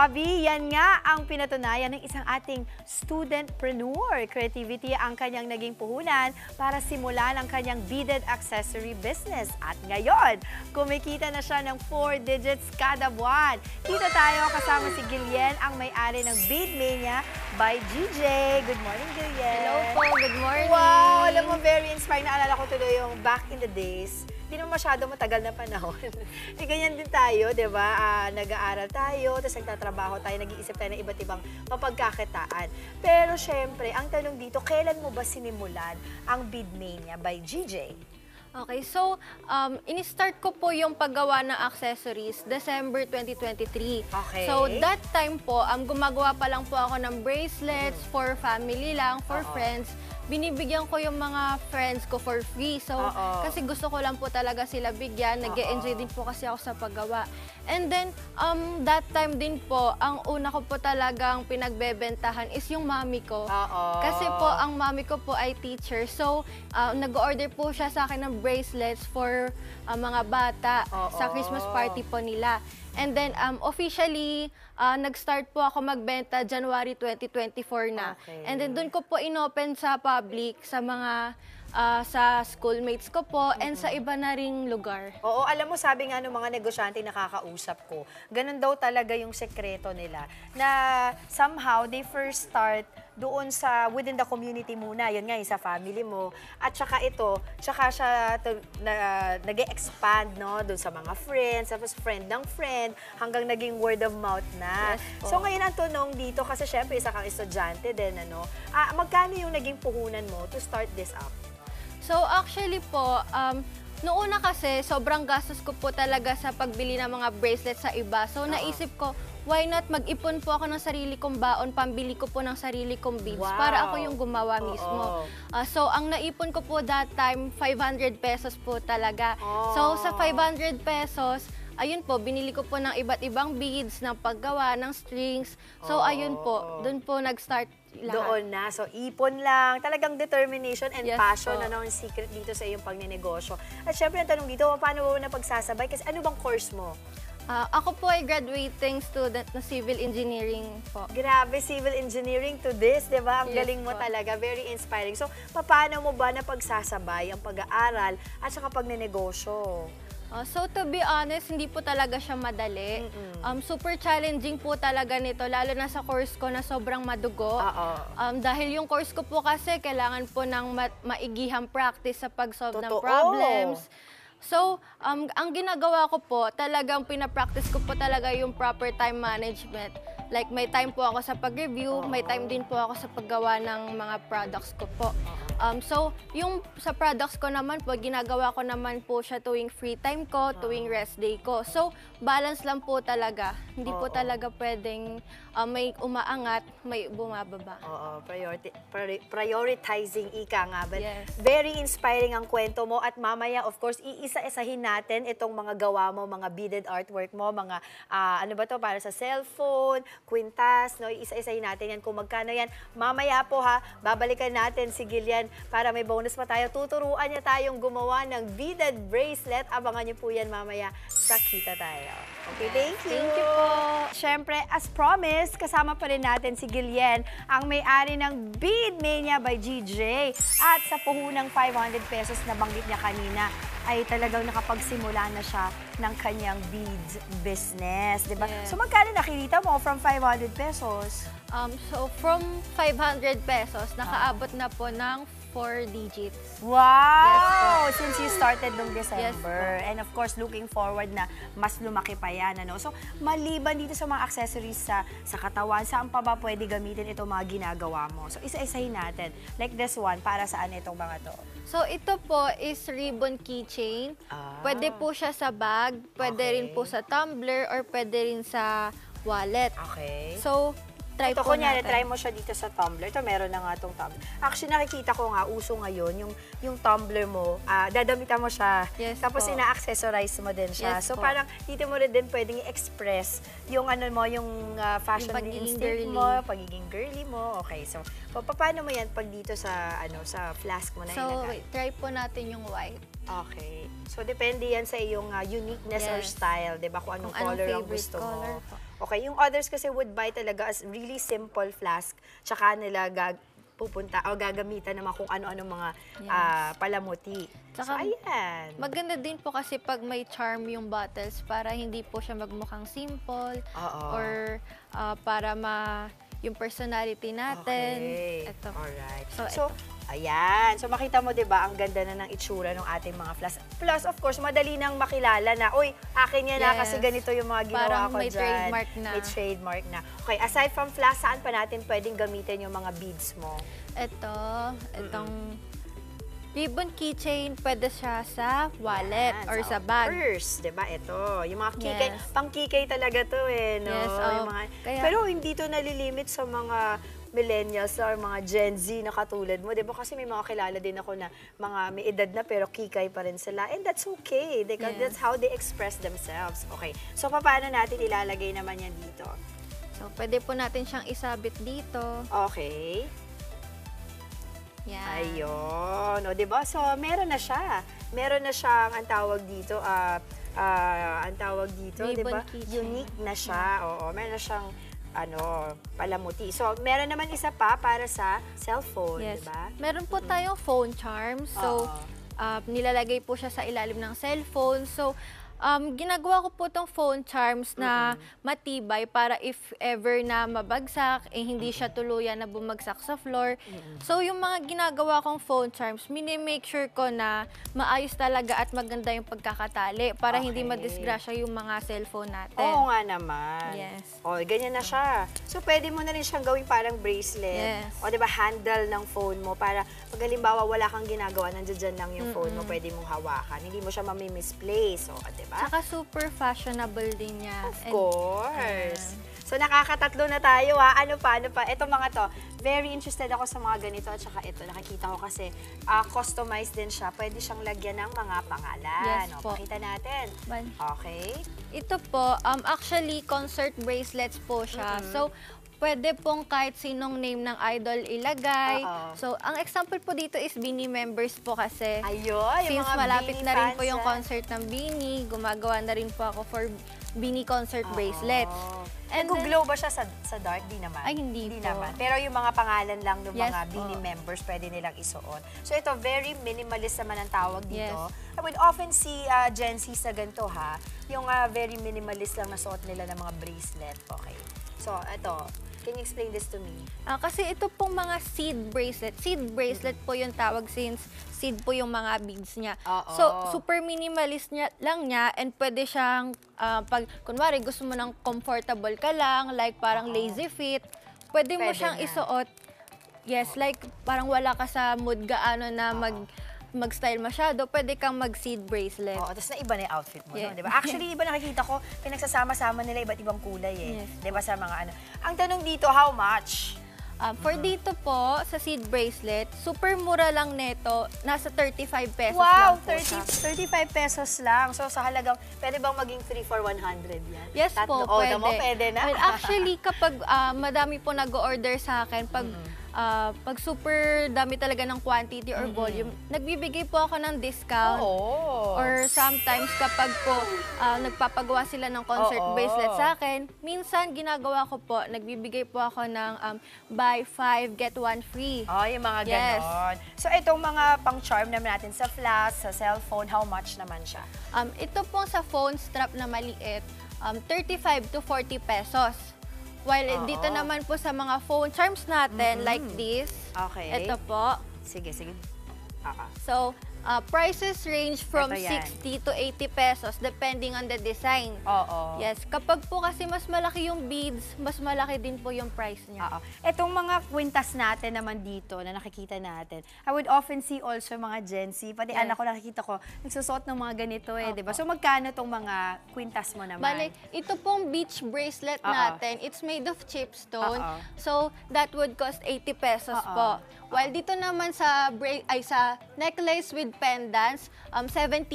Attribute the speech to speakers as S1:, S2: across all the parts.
S1: Bobby, yan nga ang pinatunayan ng isang ating studentpreneur. Creativity ang kanyang naging puhunan para simulan ang kanyang beaded accessory business. At ngayon, kumikita na siya ng 4 digits kada buwan. Dito tayo kasama si Gillian, ang may-ari ng Bead Mania by GJ. Good morning, Gillian.
S2: Hello po, good morning.
S1: Wow, alam mo, very inspiring. Naalala ko tuloy yung back in the days. Hindi naman masyado matagal na panahon. Ganyan din tayo, di ba? Nag-aaral tayo, tapos nagtatrabaho tayo, nag-iisip tayo ng iba't ibang mapagkakitaan. Pero syempre, ang tanong dito, kailan mo ba sinimulan ang Bead Mania by GJ?
S2: Okay, so ini-start ko po yung paggawa ng accessories December 2023.
S1: Okay.
S2: So that time po, gumagawa pa lang po ako ng bracelets for family lang, for friends. Binibigyan ko yung mga friends ko for free. So, kasi gusto ko lang po talaga sila bigyan. Nag-e-enjoy din po kasi ako sa paggawa. And then, that time din po, ang una ko po talagang pinagbebentahan is yung mami ko. Kasi po, ang mami ko po ay teacher. So, nag-order po siya sa akin ng bracelets for mga bata sa Christmas party po nila. And then, officially, nag-start po ako magbenta January 2024 na.
S1: Okay.
S2: And then, doon ko po inopen sa public, sa mga, sa schoolmates ko po, and sa iba na ring lugar.
S1: Oo, alam mo, sabi nga ng mga negosyante nakakausap ko, ganun daw talaga yung sekreto nila, na somehow they first start doon sa within the community muna, yun nga yung sa family mo, at saka ito, saka siya nag-e-expand, no, doon sa mga friends, tapos friend ng friend, hanggang naging word of mouth na.
S2: Yes,
S1: so ngayon ang tanong dito, kasi syempre isa kang estudyante din, ano, magkano yung naging puhunan mo to start this up?
S2: So actually po, noong una kasi sobrang gastos ko po talaga sa pagbili ng mga bracelets sa iba. So naisip ko, why not mag-ipon po ako ng sarili kong baon, pambili ko po ng sarili kong beads para ako yung gumawa mismo. So ang naipon ko po that time, 500 pesos po talaga. So sa 500 pesos, ayun po, binili ko po ng iba't ibang beads, ng paggawa, ng strings. So ayun po, doon po nag-start lahat.
S1: Doon na. So, ipon lang. Talagang determination and passion
S2: po.
S1: ano ang secret dito sa iyong pagnenegosyo. At syempre, ang tanong dito, paano mo napagsasabay? Kasi ano bang course mo?
S2: Ako po ay graduating student na civil engineering po.
S1: Grabe, civil engineering to this, di ba? Ang galing mo talaga. Very inspiring. So, paano mo ba napagsasabay ang pag-aaral at saka pagnenegosyo?
S2: So to be honest, hindi po talaga siya madali. Super challenging po talaga nito, lalo na sa course ko na sobrang madugo. Dahil yung course ko po kasi kailangan po ng maigihang practice sa pag-solve ng problems. So, ang ginagawa ko po, talagang pinapractice ko po talaga yung proper time management. Like, may time po ako sa pag-review, may time din po ako sa paggawa ng mga products ko po. So, yung sa products ko naman po, ginagawa ko naman po siya tuwing free time ko, tuwing rest day ko. So, balance lang po talaga. Hindi po talaga pwedeng may umaangat, may bumababa.
S1: Prioritizing ika nga. But
S2: Yes.
S1: very inspiring ang kwento mo. At mamaya, of course, iisa-isahin natin itong mga gawa mo, mga beaded artwork mo, mga ano ba to, para sa cellphone, kwintas, no? Iisa-isahin natin yan kung magkano yan. Mamaya po ha, babalikan natin si Gillian para may bonus pa tayo. Tuturuan niya tayong gumawa ng beaded bracelet. Abangan niyo po yan mamaya sa Kita Tayo. Okay, thank you.
S2: Thank you po.
S1: Siyempre, as promised, kasama pa rin natin si Gillian, ang may-ari ng Bead Mania by GJ. At sa puhunang 500 pesos na banggit niya kanina, ay talagang nakapagsimula na siya ng kanyang beads business, di ba?
S2: Yes.
S1: So magkano nakikita mo from 500 pesos?
S2: So from 500 pesos, nakaabot na po ng 4 digits.
S1: Wow! Since you started nung December.
S2: Yes,
S1: And of course, looking forward na mas lumaki pa yan. Ano? So, maliban dito sa mga accessories sa katawan, saan pa ba pwede gamitin itong mga ginagawa mo? So, isa-isahin natin. Like this one, para saan itong mga to?
S2: So ito po is ribbon keychain. Pwede po siya sa bag, pwede rin po sa tumbler, or pwede rin sa wallet.
S1: Okay.
S2: So, try
S1: Ito,
S2: po
S1: kunyari,
S2: natin.
S1: try mo siya dito sa tumbler. Ito, meron na nga itong tumbler. Actually, nakikita ko nga, uso ngayon, yung tumbler mo, dadamitan mo siya.
S2: Yes
S1: Tapos,
S2: po.
S1: ina-accessorize mo din siya.
S2: Yes
S1: so,
S2: po.
S1: parang dito mo rin din pwedeng i-express yung ano mo, yung fashion
S2: Yung pagiging
S1: instinct
S2: girly.
S1: mo, pagiging girly mo. Okay, so, paano mo yan pag dito sa, sa flask mo na
S2: So,
S1: ilagay?
S2: wait, try po natin yung white.
S1: Okay. So, depende yan sa iyong uniqueness or
S2: Yes.
S1: style, di ba? Kung anong
S2: Kung anong
S1: color ang
S2: favorite
S1: gusto
S2: color
S1: mo.
S2: po.
S1: Okay, yung others kasi would buy talaga as really simple flask, tsaka nila pupunta o gagamitan naman kung ano-ano mga palamuti.
S2: Tsaka,
S1: so, ayan.
S2: Maganda din po kasi pag may charm yung bottles para hindi po siya magmukhang simple or para yung personality natin.
S1: Okay.
S2: Ito.
S1: Alright.
S2: So,
S1: ayan. So, makita mo, di ba, ang ganda na ng itsura ng ating mga flask. Plus, of course, madali nang makilala na, uy, akin yan na kasi ganito yung mga ginawa
S2: parang
S1: ko
S2: may
S1: dyan.
S2: trademark na.
S1: May trademark na. Okay, aside from flask, saan pa natin pwedeng gamitin yung mga beads mo?
S2: Itong ribbon keychain, pwede siya sa wallet or sa bag.
S1: Purse, di ba? Ito. Yung mga kikay, pang kikay talaga to no?
S2: Yes,
S1: yung mga, pero hindi to nalilimit sa mga millennials or mga Gen Z na katulad mo. Di ba? Kasi may mga kilala din ako na mga may edad na pero kikay pa rin sila. And that's okay. Because that's how they express themselves. Okay. So, paano natin ilalagay naman yan dito?
S2: So, pwede po natin siyang isabit dito.
S1: Okay.
S2: Yan.
S1: Ayun. O, diba? So, meron na siya. Meron na siyang, ang tawag dito,
S2: Ribbon
S1: diba?
S2: keychain.
S1: Unique na siya. Oo, meron na siyang, palamuti. So, meron naman isa pa para sa cellphone, diba?
S2: Meron po tayong phone charm. So, nilalagay po siya sa ilalim ng cellphone. So, ginagawa ko po itong phone charms na matibay para if ever na mabagsak, hindi siya tuluyan na bumagsak sa floor. So, yung mga ginagawa kong phone charms, minimake sure ko na maayos talaga at maganda yung pagkakatali para hindi madisgrasya yung mga cellphone natin.
S1: Oo nga naman.
S2: Yes.
S1: O, ganyan na siya. So, pwede mo na rin siyang gawing parang bracelet.
S2: Yes.
S1: O, diba, handle ng phone mo para pag halimbawa wala kang ginagawa, nandiyan lang yung phone mo, pwede mong hawakan. Hindi mo siya mami-misplace. O, diba?
S2: Saka super fashionable din niya.
S1: Of course. So, nakakatatlo na tayo ha. Ano pa? Ito mga to, very interested ako sa mga ganito at saka ito, nakikita ko kasi customized din siya. Pwede siyang lagyan ng mga pangalan.
S2: Yes po.
S1: Pakita natin. Okay.
S2: Ito po, actually, concert bracelets po siya. So, pwede pong kahit sinong name ng idol ilagay. So, ang example po dito is BINI members po kasi.
S1: Ayun, yung
S2: since
S1: mga
S2: malapit
S1: BINI
S2: na rin
S1: fans,
S2: po yung concert ng BINI, gumagawa na rin po ako for BINI concert bracelets.
S1: And nag-glow ba siya sa dark? Di naman.
S2: Ay, hindi po.
S1: Naman. Pero yung mga pangalan lang ng
S2: Yes
S1: mga
S2: po.
S1: BINI members, pwede nilang isuot. So ito, very minimalist naman ang tawag dito.
S2: Yes.
S1: I would often see Gen Z sa ganito ha, yung very minimalist lang na suot nila ng mga bracelet. Okay. So ito, can you explain this to me?
S2: Kasi ito pong mga seed bracelet. Seed bracelet po yung tawag since seed po yung mga beads niya. So, super minimalist lang niya and pwede siyang, pag kunwari gusto mo ng comfortable ka lang, like parang lazy fit, pwede mo siyang isuot. Yes, like parang wala ka sa mood gaano na mag-style masyado, pwede kang mag-seed bracelet.
S1: Oo, tapos naiba na yung outfit mo, no? Diba? Actually, iba nakikita ko, pinagsasama-sama nila iba't ibang kulay eh. Diba sa mga ano. Ang tanong dito, how much?
S2: For dito po, sa seed bracelet, super mura lang neto, nasa 35 pesos
S1: wow,
S2: lang po siya.
S1: 35 pesos lang. So sa halagang, pwede bang maging 3 for 100 yan?
S2: Yes po,
S1: pwede.
S2: pwede.
S1: Pwede na.
S2: Well, actually, kapag madami po nag-order sa akin, pag super dami talaga ng quantity or volume, nagbibigay po ako ng discount. Or sometimes kapag po nagpapagawa sila ng concert bracelet sa akin, minsan ginagawa ko po, nagbibigay po ako ng buy 5, get 1 free.
S1: Yung mga ganon. So itong mga pang-charm naman natin sa flask, sa cellphone, how much naman siya?
S2: Ito po sa phone strap na maliit, 35 to 40 pesos. While dito naman po sa mga phone charms natin, like this, ito po.
S1: Sige.
S2: So, prices range from 60 to 80 pesos depending on the design. Yes, kapag po kasi mas malaki yung beads, mas malaki din po yung price niya.
S1: Etong mga kwintas natin naman dito na nakikita natin, I would often see also mga Gen Z, pati anak ko nakikita ko, nagsusot ng mga ganito di ba? So magkano tong mga kwintas mo naman?
S2: Bale, ito pong beach bracelet natin, it's made of chipstone. So, that would cost 80 pesos po. While dito naman sa necklace with pendants, 70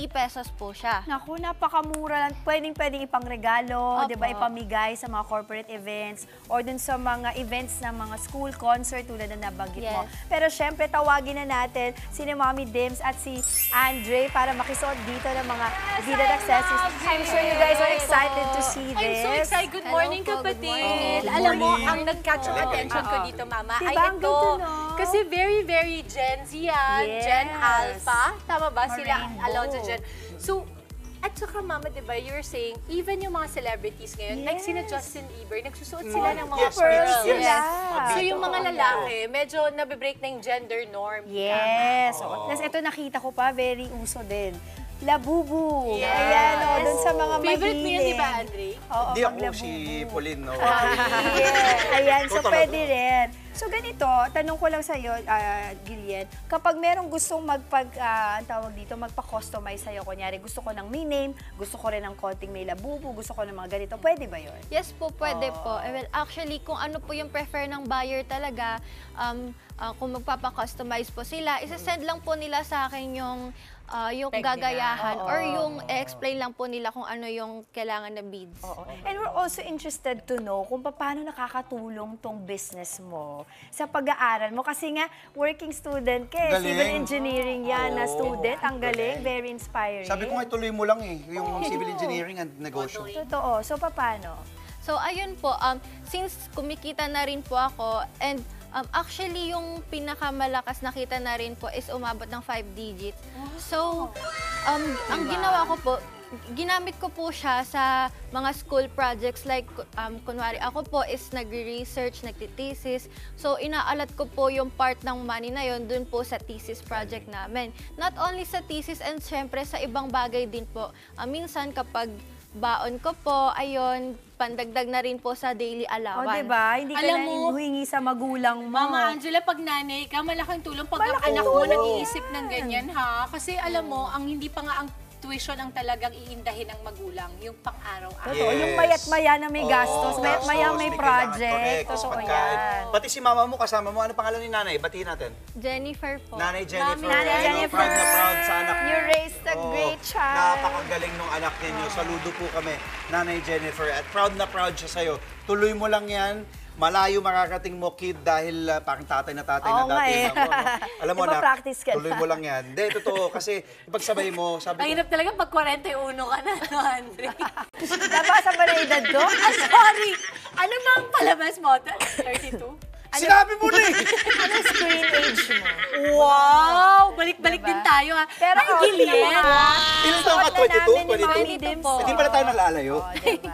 S2: pesos po siya.
S1: Naku, napakamura lang. Pwedeng ipangregalo,
S2: Opo.
S1: di ba, ipamigay sa mga corporate events or dun sa mga events ng mga school concert tulad na nabanggit mo.
S2: Yes.
S1: Pero syempre, tawagin na natin si Mami Dims at si Andre para makisuot dito ng mga beaded accessories. I'm sure you guys are excited to see this.
S3: I'm so excited. Good morning,
S2: Hello po, good
S3: kapatid.
S2: morning.
S4: Good
S3: Alam mo,
S4: morning.
S3: ang nag-catch yung attention ko dito, Mama,
S1: Diba,
S3: ay
S1: ang
S3: ito.
S1: ganda, no?
S3: Kasi very, very Gen Z yan.
S1: Yes.
S3: Gen Alpha. Tama ba?
S1: Mga
S3: Sila,
S1: rainbow.
S3: Alonzo Gen. So, at saka, Mama, di ba, you were saying, even yung mga celebrities ngayon, like sina Justin Bieber, nagsusuot sila ng mga
S4: Yes,
S1: Pearls
S3: pearls.
S1: sila.
S3: So, yung mga lalaki, medyo nabe-break na yung gender norm.
S1: Yes. Tapos ito nakita ko pa, very uso din. Labubu.
S3: Yes.
S1: Ayan, doon sa mga
S3: Favorite mo yun, di ba,
S1: mahilig.
S3: Andre?
S1: Oo,
S4: Hindi
S1: pag
S4: ako
S1: labubu.
S4: si Pauline, no?
S1: Yeah. Ayan, so
S4: Ikaw talaga.
S1: pwede rin. So ganito, tanong ko lang sa'yo, Gillian, kapag merong gustong ang tawag dito, magpa-customize sa'yo, kunyari gusto ko ng may name, gusto ko rin ng konting may labubu, gusto ko ng mga ganito, pwede ba yun?
S2: Yes po, pwede po. Well, actually, kung ano po yung prefer ng buyer talaga, kung magpapa-customize po sila, isa-send lang po nila sa akin yung gagayahan or yung explain lang po nila kung ano yung kailangan na beads.
S1: And we're also interested to know kung paano nakakatulong tong business mo sa pag-aaral mo. Kasi nga, working student ka,
S4: Galing.
S1: civil engineering yan na
S4: Oo.
S1: student. Ang galing, very inspiring.
S4: Sabi ko nga, ituloy mo lang eh, yung civil engineering and negosyo.
S1: Totoo. So, paano?
S2: So, ayun po, since kumikita na rin po ako, and actually, yung pinakamalakas nakita na rin po is umabot ng 5 digits. So, ang ginawa ko po, ginamit ko po siya sa mga school projects like, kunwari ako po is nagre-research, nagtithesis. So, inaalat ko po yung part ng money na yon dun po sa thesis project namin. Not only sa thesis and syempre sa ibang bagay din po. Minsan kapag baon ko po, ayun, pandagdag na rin po sa daily
S1: O,
S2: allowance.
S1: diba? Hindi ka
S3: Alam
S1: na
S3: mo,
S1: humingi sa magulang mo.
S3: Mama Angela, pag nanay ka, malaking tulong pag ang
S1: Malaking
S3: anak mo
S1: tulong.
S3: nag-iisip ng ganyan, ha? Kasi alam mo, ang hindi pa nga ang tuition ang talagang iindahin ng magulang, yung pang-araw-araw.
S1: Totoo,
S4: Yes.
S1: yung mayat-maya na may gastos,
S4: Oo,
S1: mayat-maya may
S4: may
S1: project.
S4: kailangan. Correct, sa
S1: Totoo
S4: pagkain.
S1: yan.
S4: Pati si mama mo, kasama mo, ano pangalan ni nanay? Batiin natin.
S2: Jennifer po.
S4: Nanay Jennifer.
S1: Nanay
S4: Ano,
S1: Jennifer.
S4: Proud na proud sa anak
S1: You raised a
S4: Oo,
S1: great child.
S4: Napakagaling nung anak ninyo. Saludo po kami, Nanay Jennifer. At proud na proud siya sa'yo. Tuloy mo lang yan. Malayo makakating mo, kid, dahil parang tatay na
S1: Oo nga
S4: dati.
S1: eh.
S4: Ako, no? Alam mo,
S1: Ipapractice ka
S4: tuloy
S1: na.
S4: mo lang yan. Hindi, totoo. Kasi ipagsabay mo, sabi
S3: Ang
S4: ko,
S3: hirap talaga pag 41 ka na, no, Andre?
S1: Nabasa ba na edad ko?
S3: Sorry! Ano bang palabas mo? 32?
S4: sinabi mo na eh!
S1: Anong screen age mo?
S3: Wow! Balik-balik
S1: Diba?
S3: din tayo, ha?
S1: Pero
S3: Ay,
S1: okay
S3: Gillian!
S1: naman.
S4: Ilan taon ka?
S1: Suot na
S4: 22?
S1: namin ni
S4: 22?
S1: Mami Dims.
S2: po.
S4: Hindi pala tayo nalalayo.
S1: Oh, diba?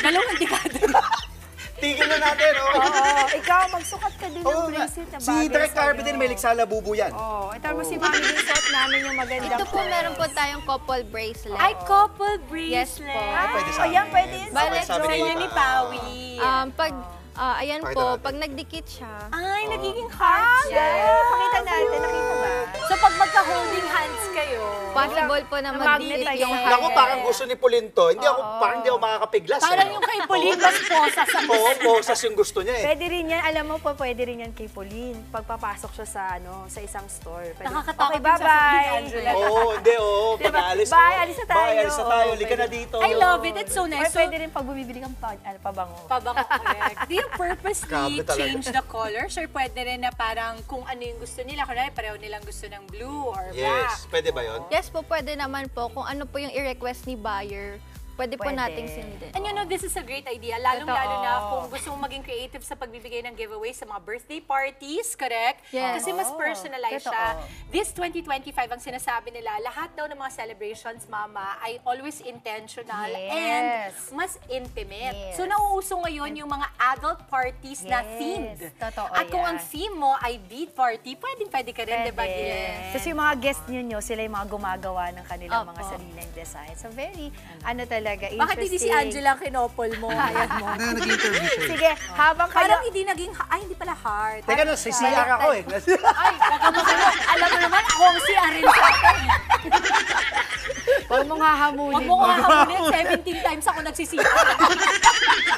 S3: Dalawang dekada.
S4: Tigil na natin, okay?
S1: Oo, ikaw, magsukat ka din ng
S4: Oo nga.
S1: bracelet na
S4: Si
S1: bagay
S4: Direk
S1: sa'yo.
S4: Carpenter may liksala bubo yan.
S1: Oo, ito mo si Mami din suot namin yung magandang
S2: Ito po, meron po tayong couple bracelet.
S3: Ay, couple bracelet.
S2: Yes po.
S4: Pwede sa
S1: Ayan,
S4: amin.
S1: pwede yun.
S4: Bale,
S2: Bale,
S4: sabi
S3: Sa
S4: ni
S3: inyo
S4: Ipa.
S3: ni Pawi.
S2: Ayan
S4: Pakita
S2: po,
S4: natin.
S2: pag nagdikit siya,
S3: Ay, nagiging heart siya.
S1: Yeah, pakita natin. Nakita ba?
S3: So, pag magka-holding hands kayo,
S2: possible po na magdikit
S1: magnetize
S2: yung
S1: yan.
S2: heart.
S4: Naku, parang gusto ni Pulinto. Hindi ako, parang hindi ako makakapiglas.
S3: parang
S4: eh.
S3: yung kay Pauline, mas posa sa
S4: Oo, posas yung gusto niya eh.
S1: Pwede rin yan, alam mo po, pwede rin yan kay Pauline. Pagpapasok siya sa sa isang store. Pwede.
S3: Nakakatakot
S1: Okay,
S3: din sasabihin ni
S1: bye-bye.
S3: Angela.
S4: Oo, hindi, oo.
S1: Diba?
S4: Pag aalis.
S1: Bye, alis na tayo.
S4: Bye, alis na tayo.
S1: Oo,
S4: Lika na
S1: pwede.
S4: dito.
S3: I love it. It's so
S1: Or
S3: nice. So,
S1: pwede rin pag bumibili kang pabango.
S3: pabango, correct. Do you purposely
S4: Grabe talaga.
S3: change the colors? Or pwede rin na parang kung ano yung gusto nila? Kunwari, pareho nilang gusto ng blue or black.
S4: Yes, pwede ba yun?
S2: Yes po, pwede naman po. Kung ano po yung i-request ni buyer, pwede po
S1: Pwede.
S2: nating sundin.
S3: And you know, this is a great idea. Lalong-lalo na kung gusto mong maging creative sa pagbibigay ng giveaway sa mga birthday parties, correct?
S2: Yes.
S3: Kasi mas personalized
S1: Totoo.
S3: siya. This 2025, ang sinasabi nila, lahat daw ng mga celebrations, Mama, ay always intentional and
S1: Yes.
S3: mas intimate.
S1: Yes.
S3: So, nauuso ngayon yung mga adult parties na
S1: Yes.
S3: themed.
S1: Totoo
S3: At kung ang
S1: yan.
S3: theme mo ay bead party, pwede ka rin, di ba,
S1: Pwede.
S3: Gilles?
S1: Kasi yung mga guest nyo, sila yung mga gumagawa ng kanilang mga
S2: Opo.
S1: sariling design. So very, talaga, interesting.
S3: Bakit hindi si Angela ang kinopol mo? Ayan mo.
S4: Nag-interview siya.
S1: Sige, habang kayo...
S3: Parang hindi naging, hindi pala heart.
S4: Teka na, CCR ako eh.
S3: Ay, wag ka makulong. Alam mo naman, ako ang si Arin sa atin.
S1: Huwag mong hahamulin.
S3: Huwag mo kahamunin, 17 times ako nagsisita.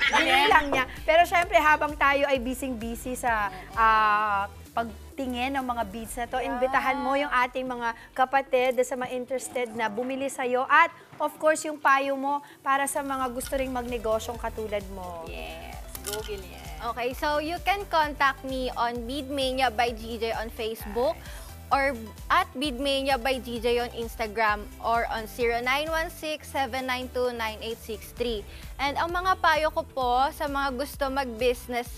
S1: Ganun lang niya. Pero syempre, habang tayo ay busy-busy sa pagtingin ng mga beads na to. Imbitahan mo yung ating mga kapatid sa mga interested na bumili sa'yo. At of course, yung payo mo para sa mga gusto ring magnegosyong katulad mo.
S3: Yes, Google yan.
S2: Okay, so you can contact me on Beadmania by GJ on Facebook or at Beadmania by GJ on Instagram or on 0916-792-9863. And ang mga payo ko po sa mga gusto mag-business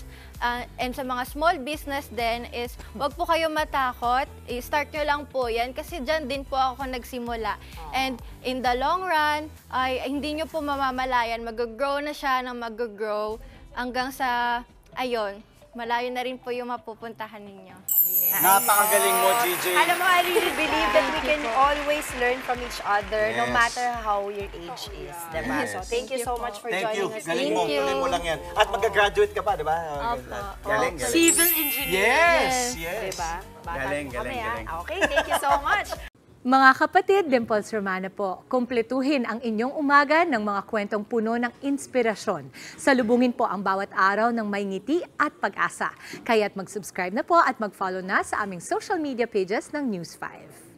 S2: and sa mga small business din is wag po kayo matakot. I-start nyo lang po yan kasi dyan din po ako nagsimula. And in the long run, ay hindi nyo po mamamalayan. Mag-grow na siya ng mag-grow hanggang sa, ayun, malayo na rin po yung mapupuntahan ninyo.
S4: Napakagaling mo, GJ.
S1: Alam mo, I really believe that we can always learn from each other no
S4: Yes.
S1: matter how your age is, diba?
S4: Yes.
S1: So, thank you so much for
S4: Thank you.
S1: joining us.
S4: Galing mo.
S2: Thank you.
S4: Tuloy mo lang yan. At mag-graduate ka pa, di ba? Galing, galing.
S3: Civil engineer.
S4: Yes, yes.
S1: Diba? Bata
S4: Galing,
S1: po kami,
S4: galing,
S1: ah.
S4: galing.
S1: Okay, thank you so much.
S5: Mga kapatid, Dimples Romana po, kumpletuhin ang inyong umaga ng mga kwentong puno ng inspirasyon. Salubungin po ang bawat araw ng may ngiti at pag-asa. Kaya't mag-subscribe na po at mag-follow na sa aming social media pages ng News 5.